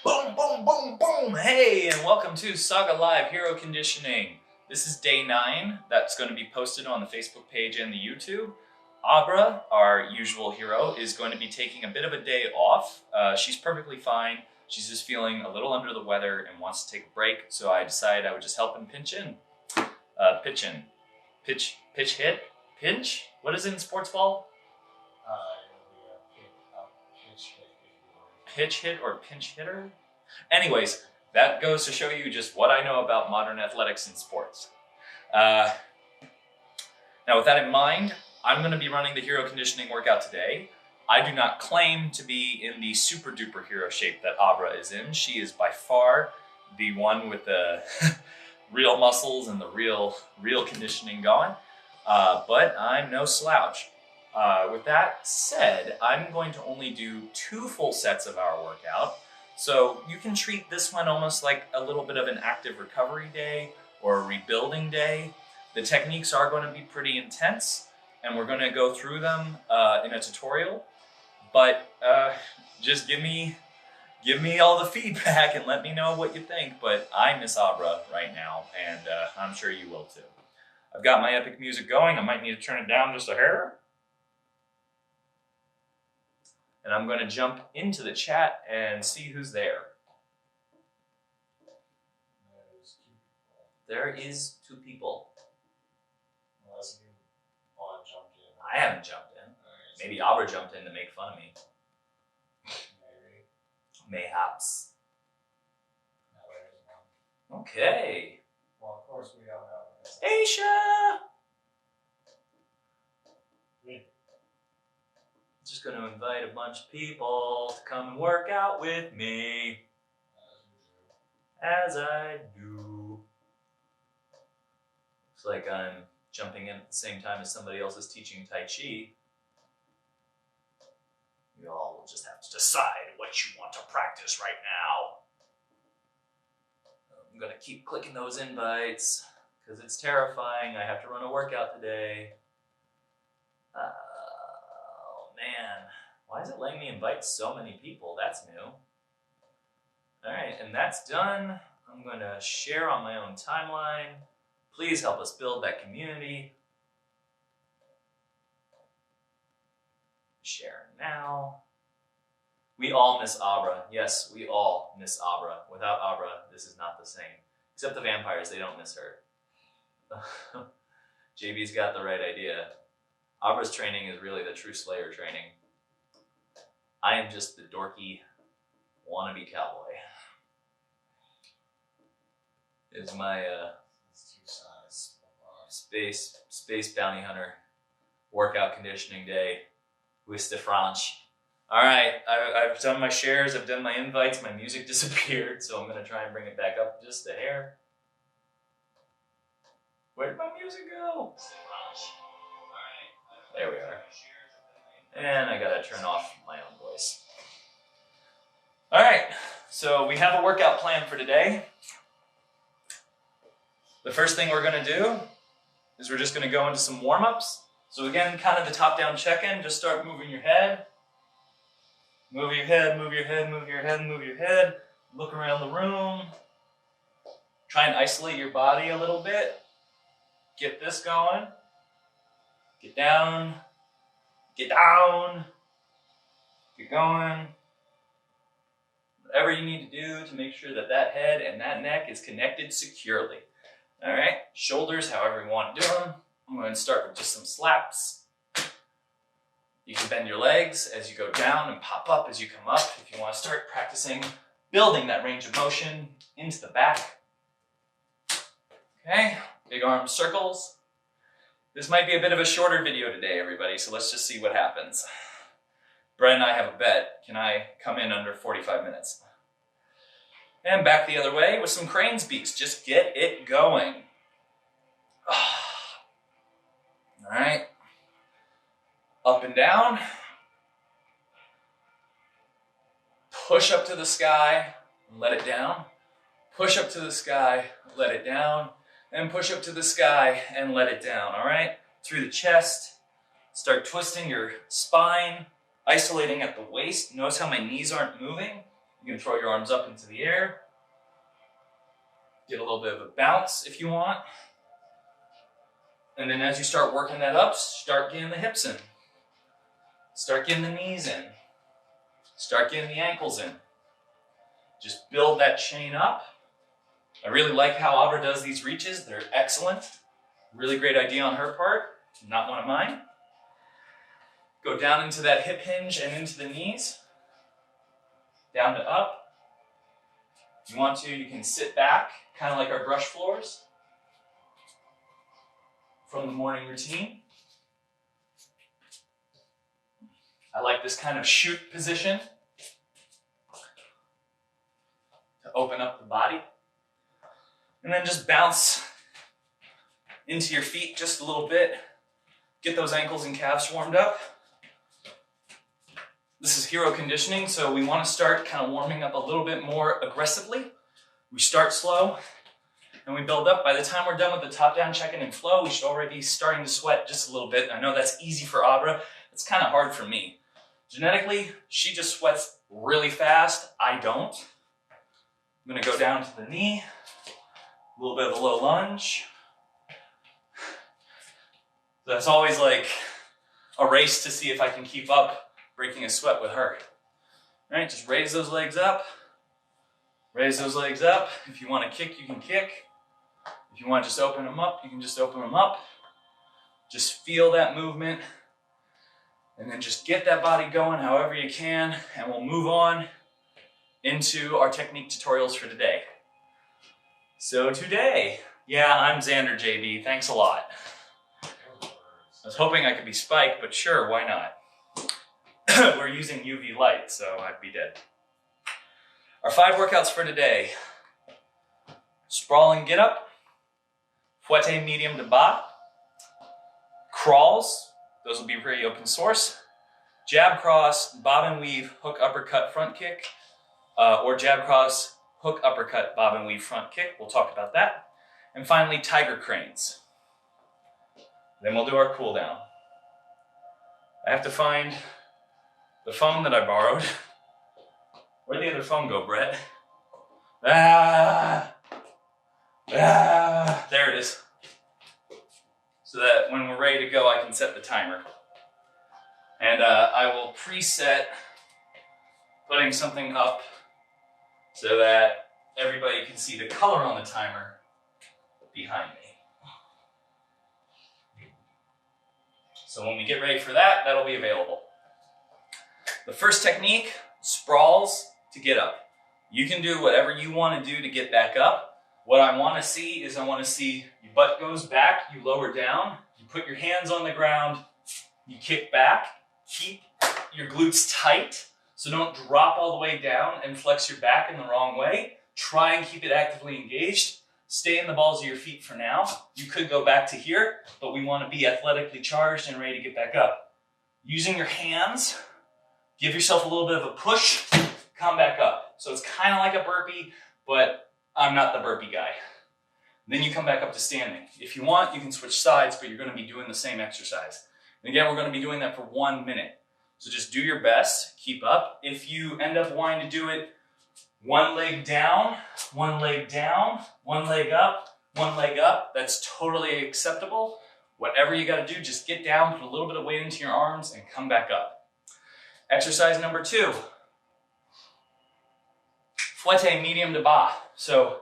Boom, boom, boom, boom. Hey, and welcome to Saga Live Hero Conditioning. This is day 9. That's going to be posted on the Facebook page and the YouTube. Abra, our usual hero, is going to be taking a bit of a day off. She's perfectly fine. She's just feeling a little under the weather and wants to take a break. So I decided I would just help him pitch in. Pitch hit? Pinch? What is it in sports ball? Pitch hit or pinch hitter? Anyways, that goes to show you just what I know about modern athletics and sports. Now with that in mind, I'm going to be running the hero conditioning workout today. I do not claim to be in the super duper hero shape that Abra is in. She is by far the one with the real muscles and the real conditioning going. But I'm no slouch. With that said, I'm going to only do 2 full sets of our workout. So you can treat this one almost like a little bit of an active recovery day or a rebuilding day. The techniques are going to be pretty intense and we're going to go through them in a tutorial. But just give me all the feedback and let me know what you think. But I miss Abra right now, and I'm sure you will too. I've got my epic music going. I might need to turn it down just a hair. And I'm going to jump into the chat and see who's there. There is 2 people. Unless you all jumped in. I haven't jumped in. Maybe Abra jumped in to make fun of me. Maybe. Mayhaps. No, there is one. Okay. Well, of course we don't know. Aisha! Just going to invite a bunch of people to come and work out with me. As I do. Looks like I'm jumping in at the same time as somebody else is teaching Tai Chi. You all will just have to decide what you want to practice right now. I'm going to keep clicking those invites because it's terrifying. I have to run a workout today. Man, why is it letting me invite so many people? That's new. All right, and that's done. I'm going to share on my own timeline. Please help us build that community. Share now. We all miss Abra. Yes, we all miss Abra. Without Abra, this is not the same. Except the vampires, they don't miss her. JB's got the right idea. Abra's training is really the true Slayer training. I am just the dorky wannabe cowboy. Is my space bounty hunter workout conditioning day with the French. All right, I've done my shares, I've done my invites, my music disappeared, so I'm gonna try and bring it back up just a hair. Where did my music go? There we are. And I gotta turn off my own voice. All right, so we have a workout plan for today. The first thing we're gonna do is we're just gonna go into some warm-ups. So again, kind of the top-down check-in, just start moving your head. Move your head, move your head, move your head, move your head. Look around the room. Try and isolate your body a little bit. Get this going. Get down, get down, get going. Whatever you need to do to make sure that that head and that neck is connected securely. All right, shoulders, however you want to do them. I'm going to start with just some slaps. You can bend your legs as you go down and pop up as you come up if you want to start practicing building that range of motion into the back. Okay, big arm circles. This might be a bit of a shorter video today, everybody, so let's just see what happens. Brett and I have a bet. Can I come in under 45 minutes? And back the other way with some cranes beats. Just get it going. All right. Up and down. Push up to the sky, let it down. Push up to the sky, let it down. And push up to the sky and let it down, all right? Through the chest, start twisting your spine, isolating at the waist. Notice how my knees aren't moving. You can throw your arms up into the air. Get a little bit of a bounce if you want. And then as you start working that up, start getting the hips in. Start getting the knees in. Start getting the ankles in. Just build that chain up. I really like how Abra does these reaches. They're excellent. Really great idea on her part, not one of mine. Go down into that hip hinge and into the knees. Down to up. If you want to, you can sit back, kind of like our brush floors from the morning routine. I like this kind of shoot position to open up the body. And then just bounce into your feet just a little bit. Get those ankles and calves warmed up. This is hero conditioning, so we want to start kind of warming up a little bit more aggressively. We start slow and we build up. By the time we're done with the top-down check-in and flow, we should already be starting to sweat just a little bit. I know that's easy for Abra. It's kind of hard for me. Genetically, she just sweats really fast. I don't. I'm going to go down to the knee. A little bit of a low lunge. That's always like a race to see if I can keep up breaking a sweat with her. All right, just raise those legs up. Raise those legs up. If you want to kick, you can kick. If you want to just open them up, you can just open them up. Just feel that movement. And then just get that body going however you can. And we'll move on into our technique tutorials for today. So today, yeah, I'm Xander JB. Thanks a lot. I was hoping I could be Spike, but sure, why not? We're using UV light, so I'd be dead. Our 5 workouts for today: sprawl and get up, Foette Median to bas, crawls, those will be pretty open source, jab cross, bob and weave, hook uppercut front kick, or jab cross, hook uppercut, bob and weave front kick. We'll talk about that. And finally, tiger cranes. Then we'll do our cool down. I have to find the phone that I borrowed. Where'd the other phone go, Brett? There it is. So that when we're ready to go, I can set the timer. And I will preset putting something up so that everybody can see the color on the timer behind me. So when we get ready for that, that'll be available. The first technique, sprawls to get up. You can do whatever you want to do to get back up. What I want to see is I want to see your butt goes back, you lower down, you put your hands on the ground, you kick back, keep your glutes tight, so don't drop all the way down and flex your back in the wrong way. Try and keep it actively engaged. Stay in the balls of your feet for now. You could go back to here, but we want to be athletically charged and ready to get back up. Using your hands, give yourself a little bit of a push, come back up. So it's kind of like a burpee, but I'm not the burpee guy. Then you come back up to standing. If you want, you can switch sides, but you're going to be doing the same exercise. And again, we're going to be doing that for 1 minute. So just do your best, keep up. If you end up wanting to do it one leg down, one leg down, one leg up, that's totally acceptable. Whatever you got to do, just get down, put a little bit of weight into your arms, and come back up. Exercise number 2. Foette Median to bas. So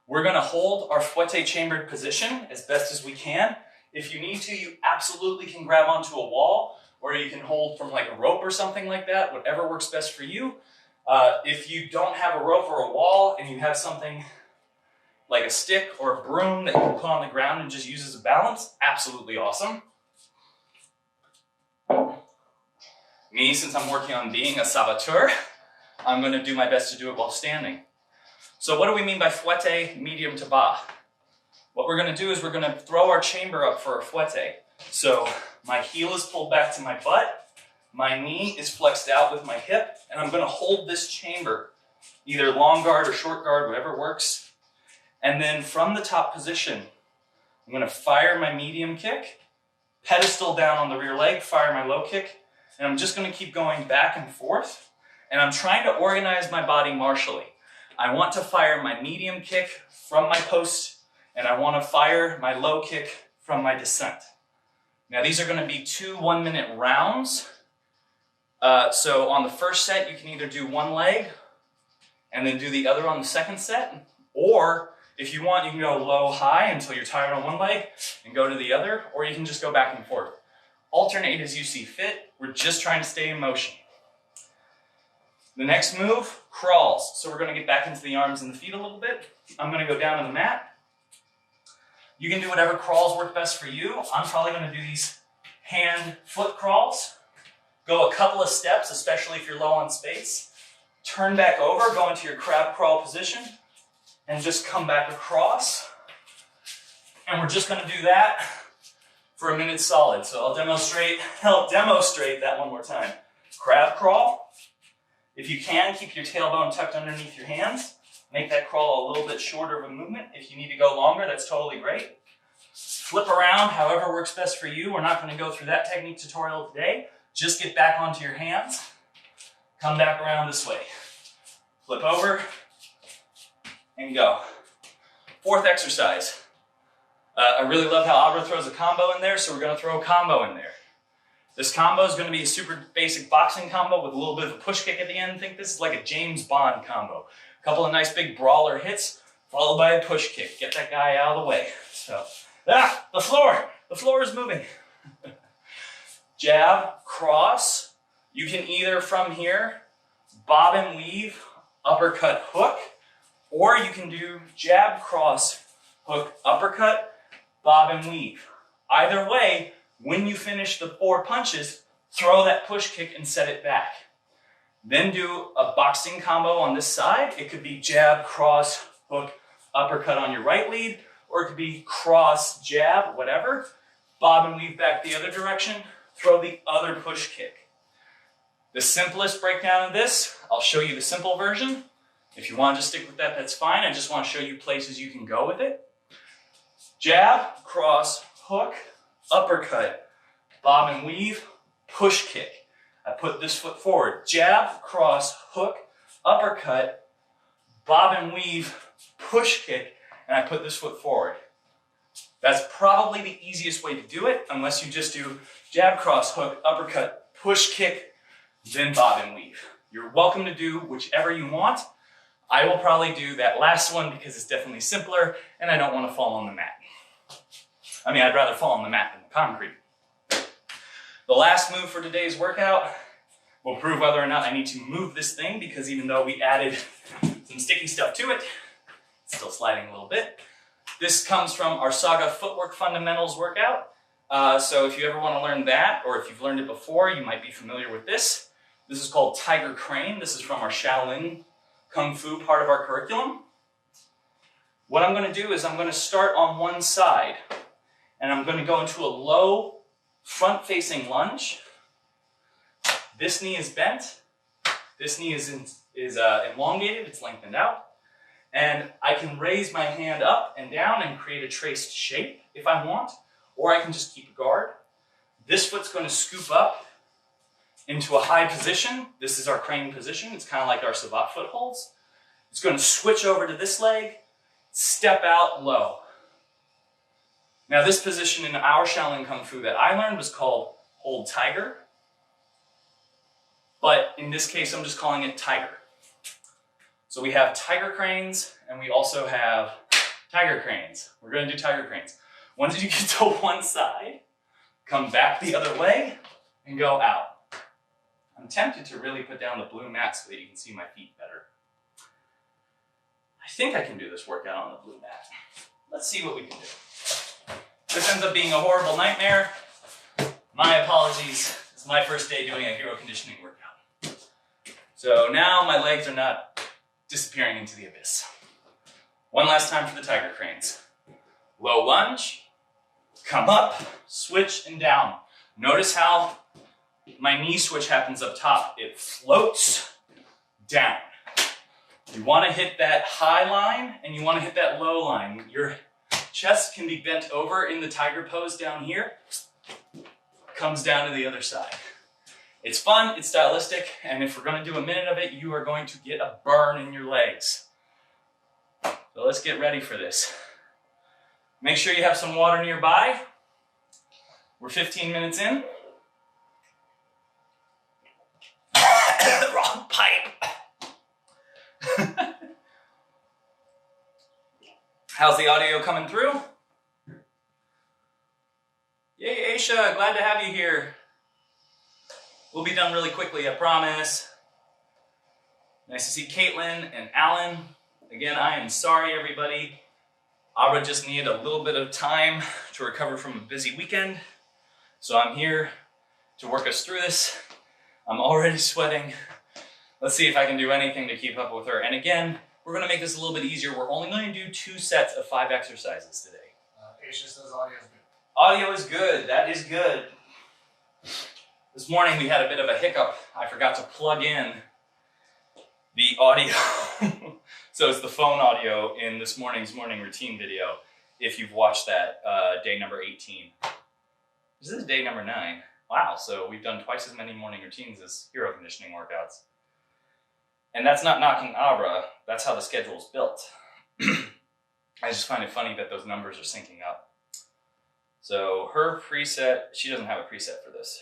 we're going to hold our Foette chambered position as best as we can. If you need to, you absolutely can grab onto a wall, or you can hold from like a rope or something like that, whatever works best for you. If you don't have a rope or a wall and you have something like a stick or a broom that you can put on the ground and just use as a balance, absolutely awesome. Me, since I'm working on being a saboteur, I'm going to do my best to do it while standing. So what do we mean by Foette Median to bas? What we're going to do is we're going to throw our chamber up for a Foette. So my heel is pulled back to my butt, my knee is flexed out with my hip, and I'm going to hold this chamber, either long guard or short guard, whatever works. And then from the top position, I'm going to fire my medium kick, pedestal down on the rear leg, fire my low kick, and I'm just going to keep going back and forth and I'm trying to organize my body martially. I want to fire my medium kick from my post, and I want to fire my low kick from my descent. Now these are going to be 2 1-minute rounds. So on the first set, you can either do one leg and then do the other on the second set, or if you want, you can go low, high until you're tired on one leg and go to the other, or you can just go back and forth. Alternate as you see fit. We're just trying to stay in motion. The next move, crawls. So we're going to get back into the arms and the feet a little bit. I'm going to go down on the mat. You can do whatever crawls work best for you. I'm probably going to do these hand-foot crawls. Go a couple of steps, especially if you're low on space. Turn back over, go into your crab crawl position, and just come back across. And we're just going to do that for a minute solid. So I'll demonstrate that one more time. Crab crawl. If you can, keep your tailbone tucked underneath your hands. Make that crawl a little bit shorter of a movement. If you need to go longer, that's totally great. Flip around, however works best for you. We're not going to go through that technique tutorial today. Just get back onto your hands. Come back around this way. Flip over and go. Fourth exercise. I really love how Abra throws a combo in there, so we're going to throw a combo in there. This combo is going to be a super basic boxing combo with a little bit of a push kick at the end. Think this is like a James Bond combo. A couple of nice big brawler hits, followed by a push kick. Get that guy out of the way. So, the floor is moving. Jab, cross. You can either from here, bob and weave, uppercut, hook, or you can do jab, cross, hook, uppercut, bob and weave. Either way, when you finish the 4 punches, throw that push kick and set it back. Then do a boxing combo on this side. It could be jab, cross, hook, uppercut on your right lead, or it could be cross, jab, whatever. Bob and weave back the other direction, throw the other push kick. The simplest breakdown of this, I'll show you the simple version. If you want to just stick with that, that's fine. I just want to show you places you can go with it. Jab, cross, hook, uppercut, bob and weave, push kick. I put this foot forward. Jab, cross, hook, uppercut, bob and weave, push kick, and I put this foot forward. That's probably the easiest way to do it, unless you just do jab, cross, hook, uppercut, push kick, then bob and weave. You're welcome to do whichever you want. I will probably do that last one because it's definitely simpler and I don't want to fall on the mat. I mean, I'd rather fall on the mat than the concrete. The last move for today's workout will prove whether or not I need to move this thing, because even though we added some sticky stuff to it, it's still sliding a little bit. This comes from our Saga footwork fundamentals workout. So if you ever want to learn that, or if you've learned it before, you might be familiar with this. This is called Tiger Crane. This is from our Shaolin Kung Fu part of our curriculum. What I'm going to do is I'm going to start on one side, and I'm going to go into a low front-facing lunge. This knee is bent. This knee is elongated. It's lengthened out. And I can raise my hand up and down and create a traced shape if I want, or I can just keep a guard. This foot's going to scoop up into a high position. This is our crane position. It's kind of like our savate footholds. It's going to switch over to this leg, step out low. Now this position in our Shaolin Kung Fu that I learned was called Hold Tiger. But in this case, I'm just calling it Tiger. So we have tiger cranes and we also have tiger cranes. We're going to do tiger cranes. Once you get to one side, come back the other way and go out. I'm tempted to really put down the blue mat so that you can see my feet better. I think I can do this workout on the blue mat. Let's see what we can do. This ends up being a horrible nightmare. My apologies. It's my first day doing a hero conditioning workout. So now my legs are not disappearing into the abyss. One last time for the tiger cranes. Low lunge, come up, switch, and down. Notice how my knee switch happens up top. It floats down. You want to hit that high line and you want to hit that low line. Your chest can be bent over in the tiger pose down here. Comes down to the other side. It's fun, it's stylistic, and if we're gonna do a minute of it, you are going to get a burn in your legs. So let's get ready for this. Make sure you have some water nearby. We're 15 minutes in. Wrong pipe. How's the audio coming through? Yay, Aisha, glad to have you here. We'll be done really quickly, I promise. Nice to see Caitlin and Alan. Again, I am sorry, everybody. Abra just needed a little bit of time to recover from a busy weekend. So I'm here to work us through this. I'm already sweating. Let's see if I can do anything to keep up with her. And again, we're gonna make this a little bit easier. We're only going to do 2 sets of 5 exercises today. Aisha says audio is good. Audio is good, that is good. This morning we had a bit of a hiccup. I forgot to plug in the audio. So it's the phone audio in this morning's morning routine video. If you've watched that, day number 18. This is day number 9. Wow, so we've done twice as many morning routines as hero conditioning workouts. And that's not knocking Abra, that's how the schedule's built. I just find it funny that those numbers are syncing up. So her preset, she doesn't have a preset for this.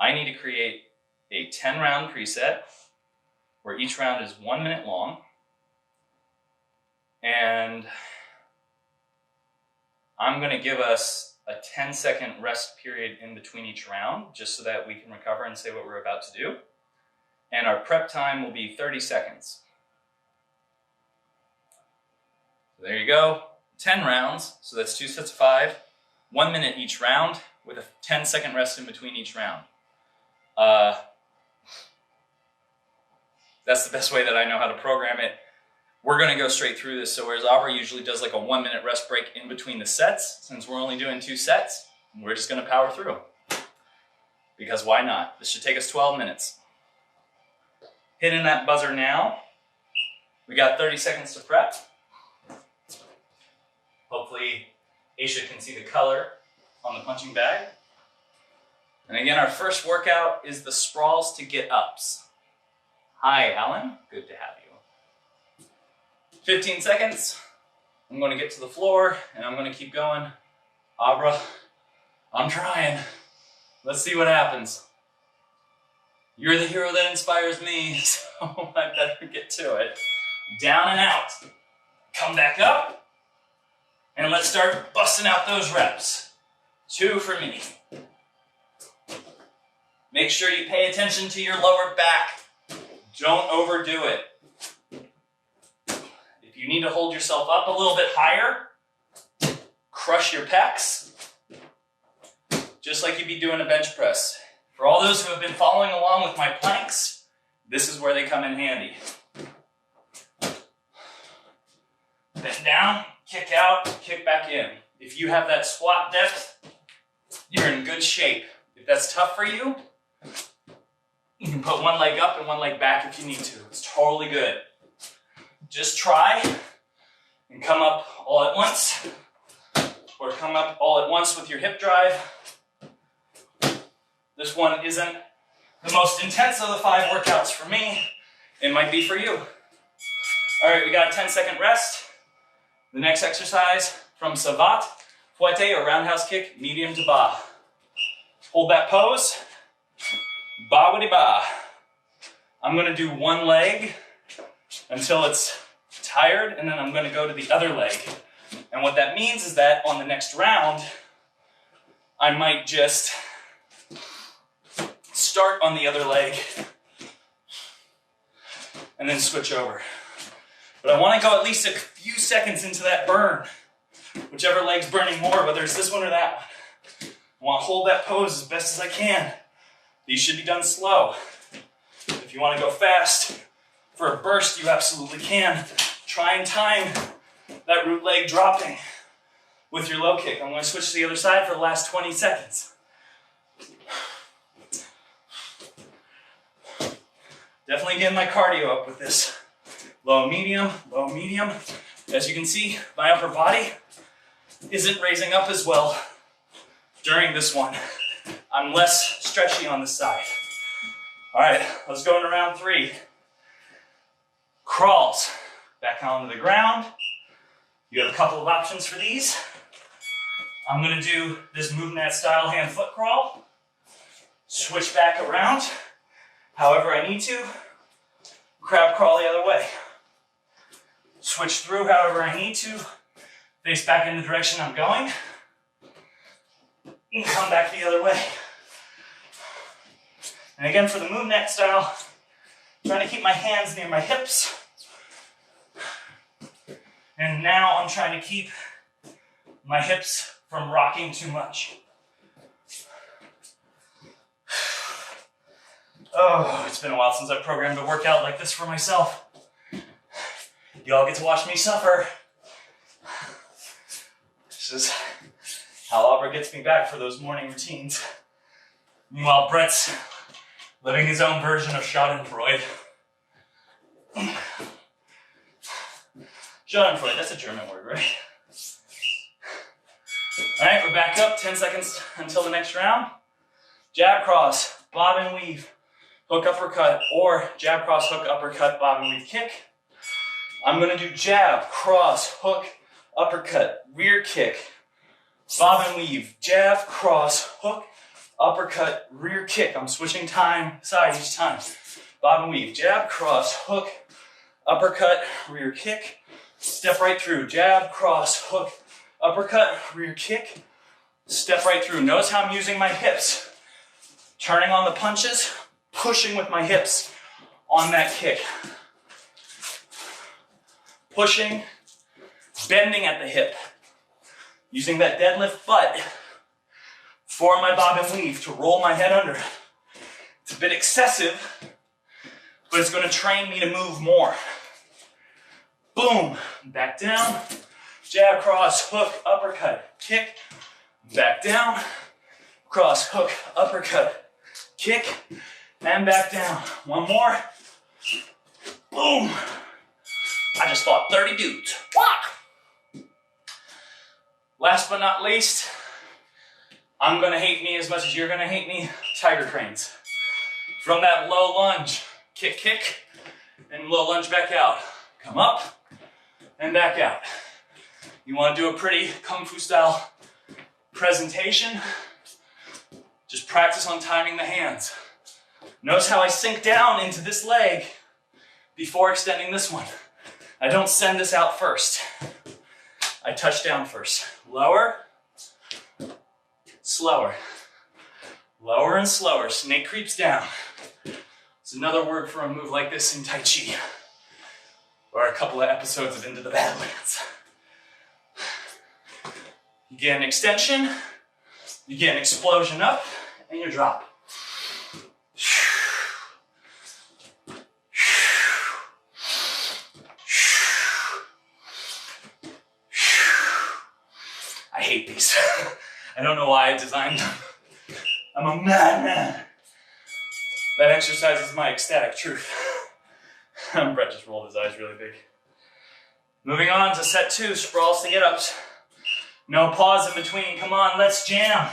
I need to create a 10-round preset where each round is 1 minute long. And I'm gonna give us a 10-second rest period in between each round, just so that we can recover and say what we're about to do. And our prep time will be 30 seconds. So there you go, 10 rounds, so that's 2 sets of 5, 1 minute each round with a 10-second rest in between each round. That's the best way that I know how to program it. We're gonna go straight through this, so whereas Abra usually does like a 1 minute rest break in between the sets, since we're only doing 2 sets, we're just gonna power through. Because why not? This should take us 12 minutes. Hitting that buzzer now. We got 30 seconds to prep. Hopefully Aisha can see the color on the punching bag. And again, our first workout is the Sprawls to get ups. Hi, Alan, good to have you. 15 seconds, I'm gonna get to the floor and I'm gonna keep going. Abra, I'm trying. Let's see what happens. You're the hero that inspires me, so I better get to it. Down and out. Come back up, and let's start busting out those reps. 2 for me. Make sure you pay attention to your lower back. Don't overdo it. If you need to hold yourself up a little bit higher, crush your pecs, just like you'd be doing a bench press. For all those who have been following along with my planks, this is where they come in handy. Bend down, kick out, kick back in. If you have that squat depth, you're in good shape. If that's tough for you, you can put one leg up and one leg back if you need to. It's totally good. Just try and come up all at once, or come up all at once with your hip drive. This one isn't the most intense of the 5 workouts for me. It might be for you. All right, we got a 10-second rest. The next exercise from Saga, Foette or roundhouse kick, medium to ba. Hold that pose. Ba waddy ba. I'm gonna do one leg until it's tired, and then I'm gonna go to the other leg. And what that means is that on the next round, I might just start on the other leg and then switch over. But I want to go at least a few seconds into that burn, whichever leg's burning more, whether it's this one or that one. I want to hold that pose as best as I can. These should be done slow. If you want to go fast for a burst, you absolutely can. Try and time that root leg dropping with your low kick. I'm going to switch to the other side for the last 20 seconds. Definitely getting my cardio up with this. Low, medium, low, medium. As you can see, my upper body isn't raising up as well during this one. I'm less stretchy on the side. All right, let's go into round 3. Crawls. Back onto the ground. You have a couple of options for these. I'm gonna do this movement style hand foot crawl. Switch back around. However I need to. Crab crawl the other way. Switch through however I need to. Face back in the direction I'm going. And come back the other way. And again for the move neck style, trying to keep my hands near my hips. And now I'm trying to keep my hips from rocking too much. Oh, it's been a while since I've programmed a workout like this for myself. Y'all get to watch me suffer. This is how Abra gets me back for those morning routines. Meanwhile, Brett's living his own version of Schadenfreude. Schadenfreude, that's a German word, right? All right, we're back up, 10 seconds until the next round. Jab cross, bob and weave, hook uppercut, or jab cross, hook uppercut, bob and weave kick. I'm gonna do jab, cross, hook, uppercut, rear kick, bob and weave, jab, cross, hook, uppercut, rear kick. I'm switching side each time. Bob and weave, jab, cross, hook, uppercut, rear kick. Step right through, jab, cross, hook, uppercut, rear kick. Step right through. Notice how I'm using my hips. Turning on the punches, pushing with my hips on that kick. Pushing, bending at the hip. Using that deadlift butt for my bob and weave to roll my head under. It's a bit excessive, but it's going to train me to move more. Boom, back down, jab, cross, hook, uppercut, kick, back down, cross, hook, uppercut, kick, and back down. One more, boom. I just fought 30 dudes. Wah! Last but not least, I'm gonna hate me as much as you're gonna hate me, tiger cranes. From that low lunge, kick, kick, and low lunge back out. Come up and back out. You wanna do a pretty Kung Fu style presentation, just practice on timing the hands. Notice how I sink down into this leg before extending this one. I don't send this out first. I touch down first. Lower, slower. Lower and slower. Snake creeps down. It's another word for a move like this in Tai Chi. Or a couple of episodes of Into the Badlands. You get an extension, you get an explosion up, and you drop. I hate these. I don't know why I designed them. I'm a madman. That exercise is my ecstatic truth. Brett just rolled his eyes really big. Moving on to set 2, sprawls to get-ups. No pause in between. Come on, let's jam.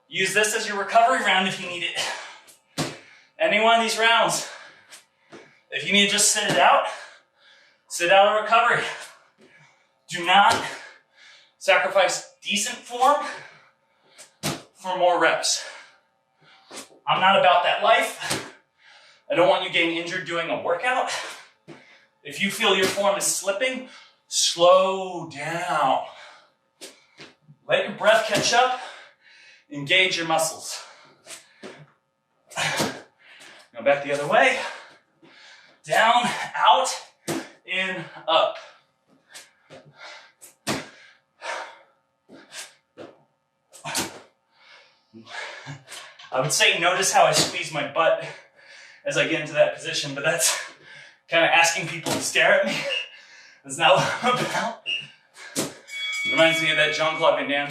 Use this as your recovery round if you need it. Any one of these rounds. If you need to just sit out a recovery. Do not sacrifice decent form for more reps. I'm not about that life. I don't want you getting injured doing a workout. If you feel your form is slipping, slow down. Let your breath catch up. Engage your muscles. Go back the other way. Down, out, in, up. I would say notice how I squeeze my butt as I get into that position, but that's kind of asking people to stare at me. That's not what I'm about. Reminds me of that Jean-Claude Van Damme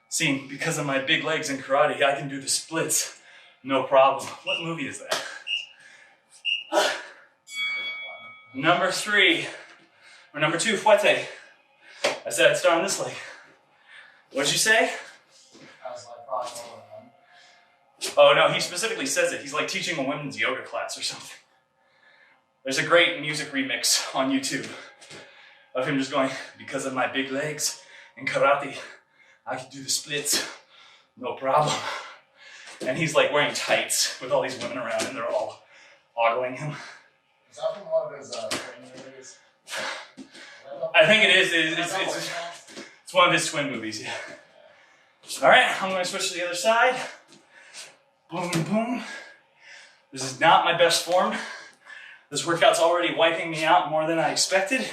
scene. Because of my big legs in karate, I can do the splits. No problem. What movie is that? Number 3, or number 2, Foette. I said I'd start on this leg. What'd you say? That was my problem. Oh no, he specifically says it. He's like teaching a women's yoga class or something. There's a great music remix on YouTube of him just going, because of my big legs in karate, I can do the splits, no problem. And he's like wearing tights with all these women around and they're all ogling him. Is that from one of his training movies? I think it is. It's one of his twin movies, yeah. All right, I'm gonna switch to the other side. Boom, boom. This is not my best form. This workout's already wiping me out more than I expected.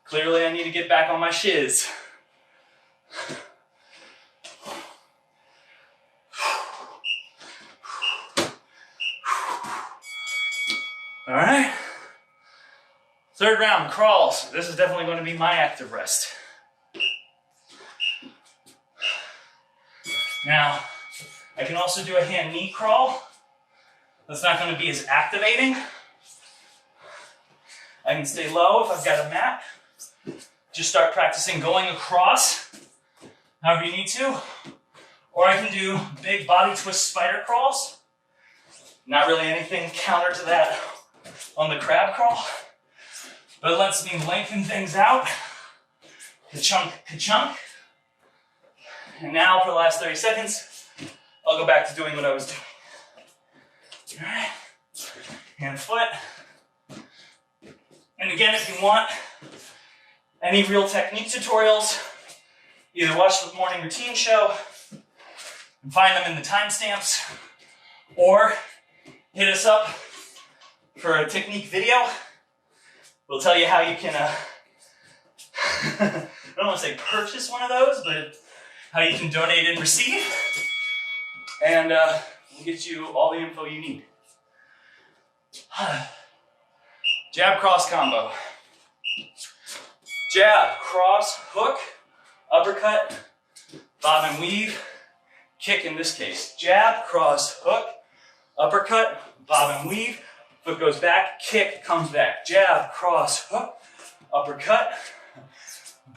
Clearly, I need to get back on my shiz. All right. Third round, crawls. This is definitely going to be my active rest. Now, I can also do a hand-knee crawl. That's not going to be as activating. I can stay low if I've got a mat. Just start practicing going across, however you need to. Or I can do big body twist spider crawls. Not really anything counter to that on the crab crawl, but it lets me lengthen things out. Ka-chunk, ka-chunk. And now for the last 30 seconds, I'll go back to doing what I was doing. All right, hand, foot. And again, if you want any real technique tutorials, either watch the morning routine show and find them in the timestamps, or hit us up for a technique video. We'll tell you how you can, I don't want to say purchase one of those, but how you can donate and receive. And we'll get you all the info you need. Jab, cross combo. Jab, cross, hook, uppercut, bob and weave, kick in this case. Jab, cross, hook, uppercut, bob and weave, foot goes back, kick, comes back. Jab, cross, hook, uppercut,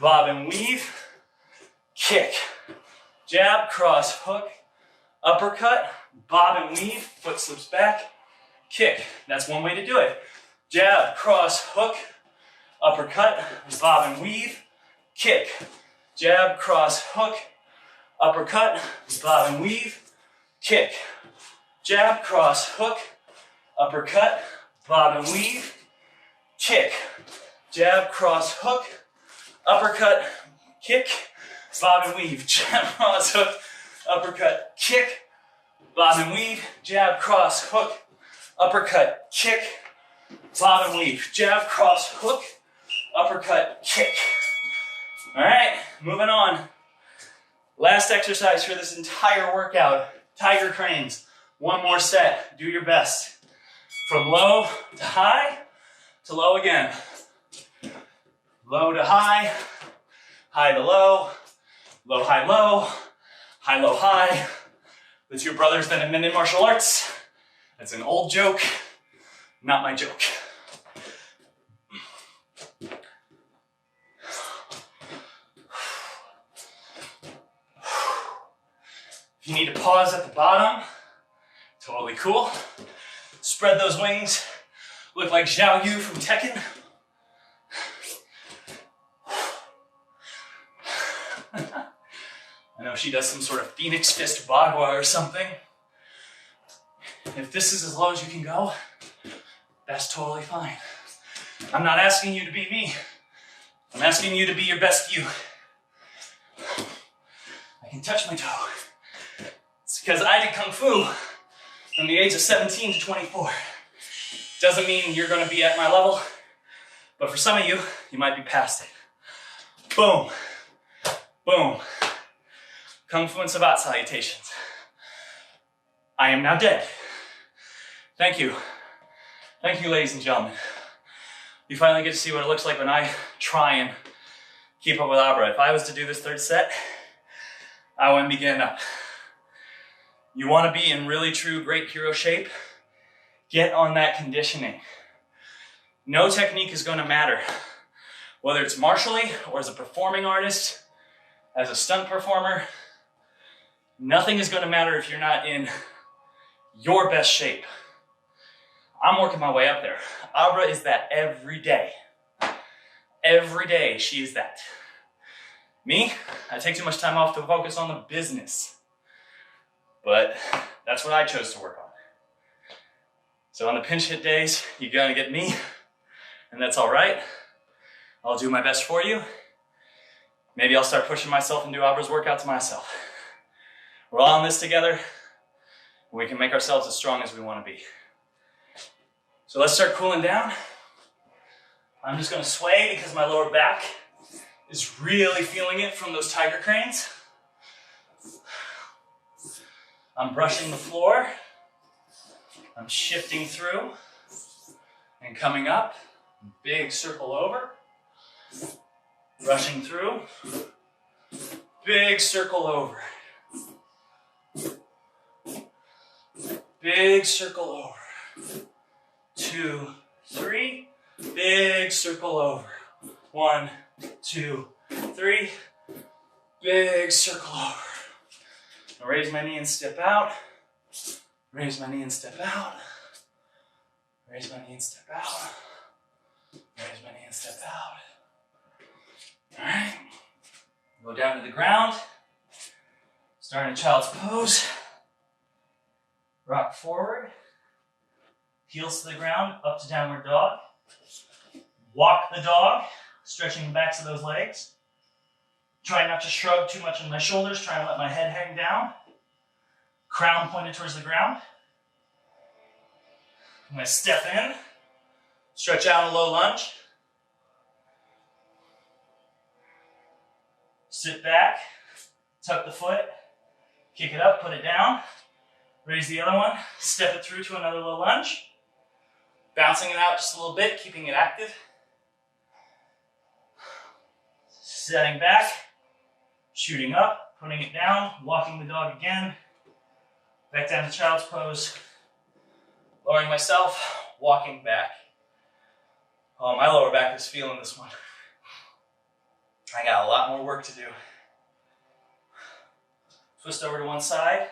bob and weave, kick. Jab, cross, hook, uppercut, bob and weave, foot slips back, kick. That's one way to do it. Jab, cross, hook, uppercut, bob and weave, kick. Jab, cross, hook, uppercut, bob and weave, kick. Jab, cross, hook, uppercut, bob and weave, kick. Jab, cross, hook, uppercut, kick, bob and weave. Jab, cross, hook, uppercut, kick, bob and weave. Jab, cross, hook, uppercut, kick, bob and weave. Jab, cross, hook, uppercut, kick. All right, moving on. Last exercise for this entire workout, tiger cranes. One more set, do your best. From low to high to low again. Low to high, high to low, low, high, low, high, low, high. That's your brothers that have been in martial arts. That's an old joke, not my joke. If you need to pause at the bottom, totally cool. Spread those wings, look like Xiao Yu from Tekken. I know she does some sort of Phoenix Fist Bagua or something. If this is as low as you can go, that's totally fine. I'm not asking you to be me. I'm asking you to be your best you. I can touch my toe. It's because I did Kung Fu from the age of 17 to 24. Doesn't mean you're gonna be at my level, but for some of you, you might be past it. Boom, boom. Kung Fu and Savat salutations. I am now dead. Thank you. Thank you, ladies and gentlemen. You finally get to see what it looks like when I try and keep up with Abra. If I was to do this third set, I wouldn't be getting up. You want to be in really true great hero shape? Get on that conditioning. No technique is going to matter. Whether it's martially or as a performing artist, as a stunt performer, Nothing is going to matter if you're not in your best shape. I'm working my way up there. Abra is that every day. Every day she is that. Me, I take too much time off to focus on the business. But that's what I chose to work on. So on the pinch hit days, you're gonna get me, and that's all right. I'll do my best for you. Maybe I'll start pushing myself and do Abra's workouts myself. We're all in this together. We can make ourselves as strong as we want to be. So let's start cooling down. I'm just going to sway because my lower back is really feeling it from those tiger cranes. I'm brushing the floor. I'm shifting through and coming up. Big circle over. Rushing through. Big circle over. Big circle over. 2, 3. Big circle over. 1, 2, 3. Big circle over. Now raise my knee and step out. Raise my knee and step out. Raise my knee and step out. Raise my knee and step out. All right. Go down to the ground. Start in child's pose. Rock forward. Heels to the ground, up to downward dog. Walk the dog, stretching the backs of those legs. Try not to shrug too much on my shoulders. Try and let my head hang down. Crown pointed towards the ground. I'm going to step in. Stretch out in a low lunge. Sit back. Tuck the foot. Kick it up, put it down. Raise the other one. Step it through to another low lunge. Bouncing it out just a little bit, keeping it active. Setting back, shooting up, putting it down, walking the dog again. Back down to child's pose. Lowering myself, walking back. Oh, my lower back is feeling this one. I got a lot more work to do. Twist over to one side.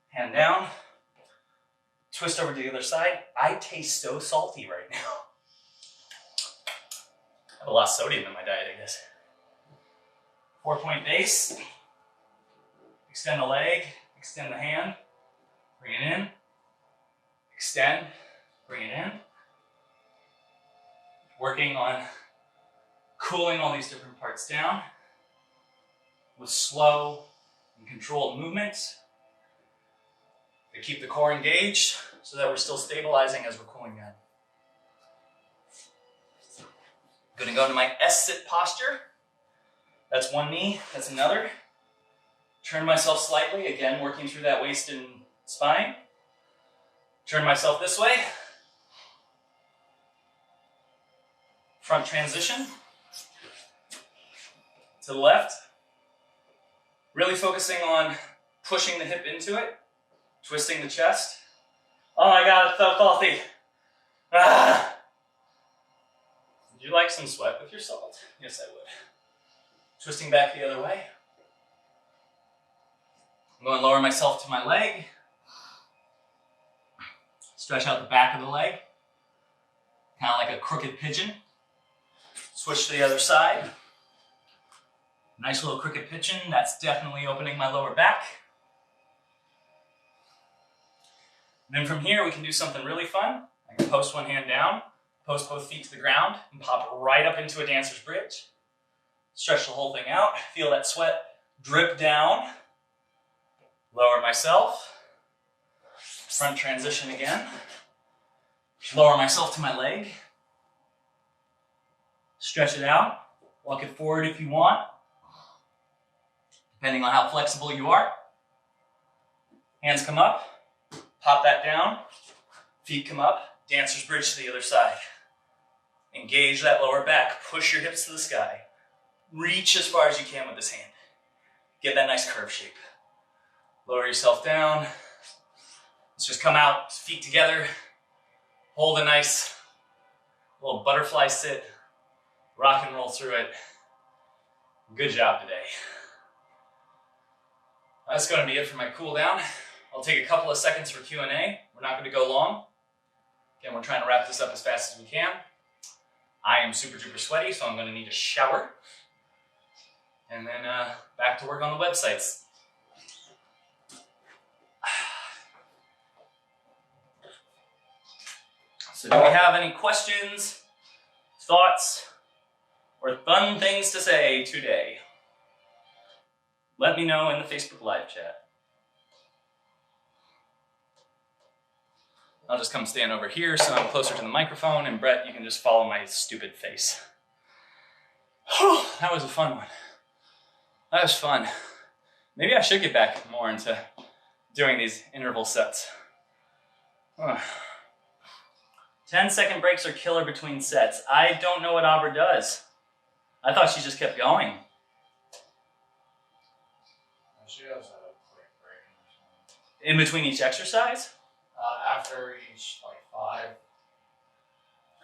Hand down. Twist over to the other side. I taste so salty right now. I have a lot of sodium in my diet, I guess. 4-point base. Extend the leg, extend the hand. Bring it in. Extend, bring it in. Working on cooling all these different parts down with slow and controlled movements. To keep the core engaged so that we're still stabilizing as we're cooling down. I'm gonna go into my S-sit posture. That's one knee, that's another. Turn myself slightly, again, working through that waist and spine. Turn myself this way. Front transition. To the left. Really focusing on pushing the hip into it. Twisting the chest. Oh my God, it's so salty. Ah. Would you like some sweat with your salt? Yes, I would. Twisting back the other way. I'm going to lower myself to my leg. Stretch out the back of the leg. Kind of like a crooked pigeon. Switch to the other side. Nice little crooked pigeon. That's definitely opening my lower back. Then from here, we can do something really fun. I can post one hand down, post both feet to the ground, and pop right up into a dancer's bridge. Stretch the whole thing out. Feel that sweat drip down. Lower myself. Front transition again. Lower myself to my leg. Stretch it out. Walk it forward if you want, depending on how flexible you are. Hands come up. Pop that down, feet come up, dancer's bridge to the other side. Engage that lower back, push your hips to the sky. Reach as far as you can with this hand. Get that nice curve shape. Lower yourself down. Let's just come out, feet together. Hold a nice little butterfly sit. Rock and roll through it. Good job today. That's going to be it for my cool down. I'll take a couple of seconds for Q&A. We're not going to go long. Again, we're trying to wrap this up as fast as we can. I am super duper sweaty, so I'm going to need a shower. And then back to work on the websites. So do we have any questions, thoughts, or fun things to say today? Let me know in the Facebook Live chat. I'll just come stand over here so I'm closer to the microphone, and Brett, you can just follow my stupid face. That was a fun one. That was fun. Maybe I should get back more into doing these interval sets. 10-second breaks are killer between sets. I don't know what Abra does. I thought she just kept going. She has a quick break. In between each exercise? After each, like, 5.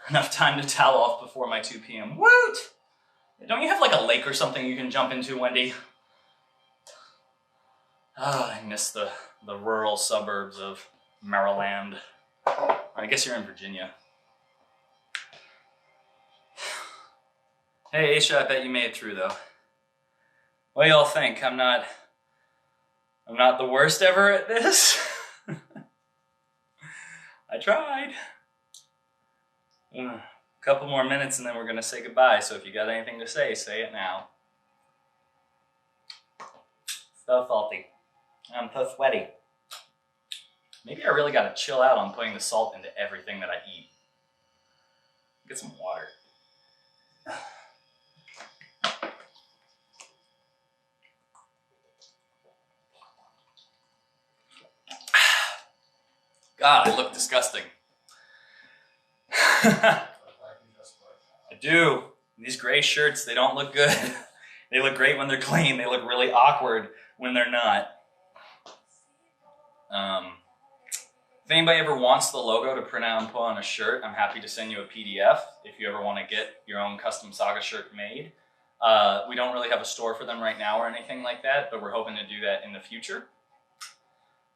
Enough time to towel off before my 2 p.m. Woot! Don't you have like a lake or something you can jump into, Wendy? I miss the rural suburbs of Maryland. I guess you're in Virginia. Hey, Aisha, I bet you made it through, though. What do y'all think? I'm not the worst ever at this. I tried. A couple more minutes and then we're going to say goodbye. So if you got anything to say it now. So salty. I'm so sweaty. Maybe I really got to chill out on putting the salt into everything that I eat. Get some water. God, I look disgusting. I do. These gray shirts, they don't look good. They look great when they're clean. They look really awkward when they're not. If anybody ever wants the logo to print out and put on a shirt, I'm happy to send you a PDF if you ever want to get your own custom Saga shirt made. We don't really have a store for them right now or anything like that, but we're hoping to do that in the future.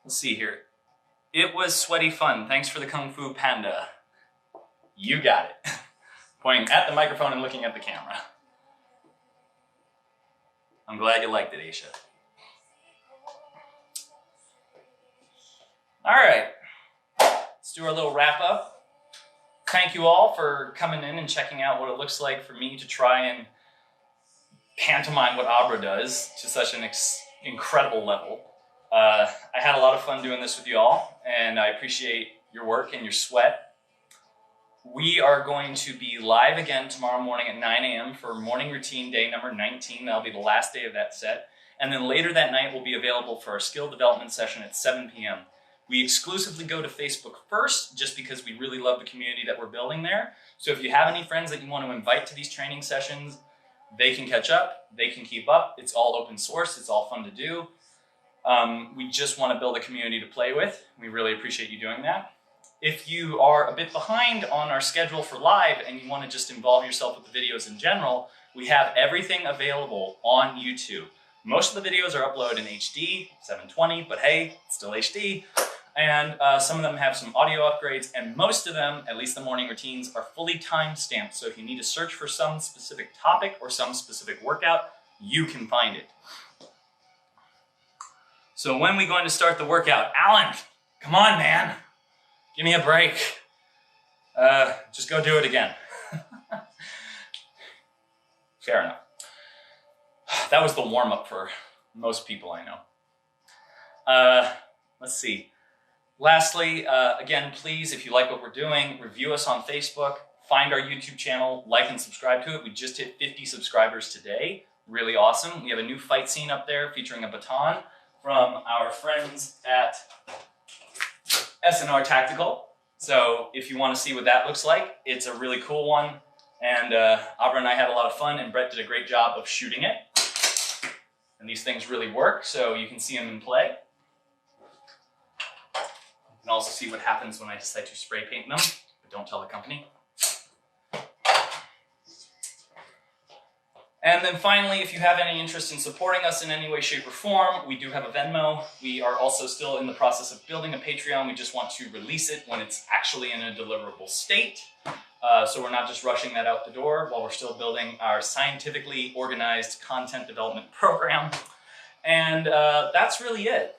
Let's see here. It was sweaty fun. Thanks for the Kung Fu Panda. You got it. Pointing at the microphone and looking at the camera. I'm glad you liked it, Aisha. All right. Let's do our little wrap up. Thank you all for coming in and checking out what it looks like for me to try and pantomime what Abra does to such an incredible level. I had a lot of fun doing this with you all, and I appreciate your work and your sweat. We are going to be live again tomorrow morning at 9 a.m. for morning routine day number 19. That'll be the last day of that set. And then later that night, we'll be available for our skill development session at 7 p.m. We exclusively go to Facebook first, just because we really love the community that we're building there. So if you have any friends that you want to invite to these training sessions, they can catch up, they can keep up. It's all open source, it's all fun to do. We just want to build a community to play with. We really appreciate you doing that. If you are a bit behind on our schedule for live and you want to just involve yourself with the videos in general, we have everything available on YouTube. Most of the videos are uploaded in HD, 720, but hey, it's still HD. And some of them have some audio upgrades, and most of them, at least the morning routines, are fully time-stamped. So if you need to search for some specific topic or some specific workout, you can find it. So when are we going to start the workout? Alan, come on, man. Give me a break. Just go do it again. Fair enough. That was the warm-up for most people I know. Let's see. Lastly, again, please, if you like what we're doing, review us on Facebook, find our YouTube channel, like and subscribe to it. We just hit 50 subscribers today. Really awesome. We have a new fight scene up there featuring a baton from our friends at SNR Tactical. So if you want to see what that looks like, it's a really cool one. And Abra and I had a lot of fun, and Brett did a great job of shooting it. And these things really work, so you can see them in play. You can also see what happens when I decide to spray paint them, but don't tell the company. And then finally, if you have any interest in supporting us in any way, shape, or form, we do have a Venmo. We are also still in the process of building a Patreon. We just want to release it when it's actually in a deliverable state. So we're not just rushing that out the door while we're still building our scientifically organized content development program. And that's really it.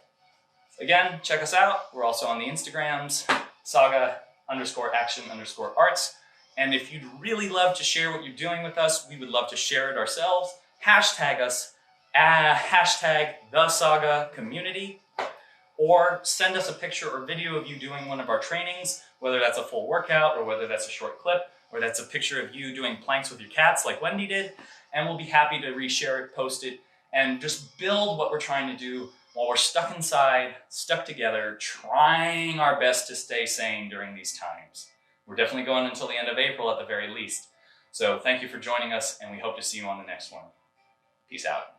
Again, check us out. We're also on the Instagrams, Saga_action_arts. And if you'd really love to share what you're doing with us, we would love to share it ourselves. Hashtag us, hashtag the Saga community, or send us a picture or video of you doing one of our trainings, whether that's a full workout or whether that's a short clip, or that's a picture of you doing planks with your cats like Wendy did, and we'll be happy to reshare it, post it, and just build what we're trying to do while we're stuck inside, stuck together, trying our best to stay sane during these times. We're definitely going until the end of April at the very least. So thank you for joining us, and we hope to see you on the next one. Peace out.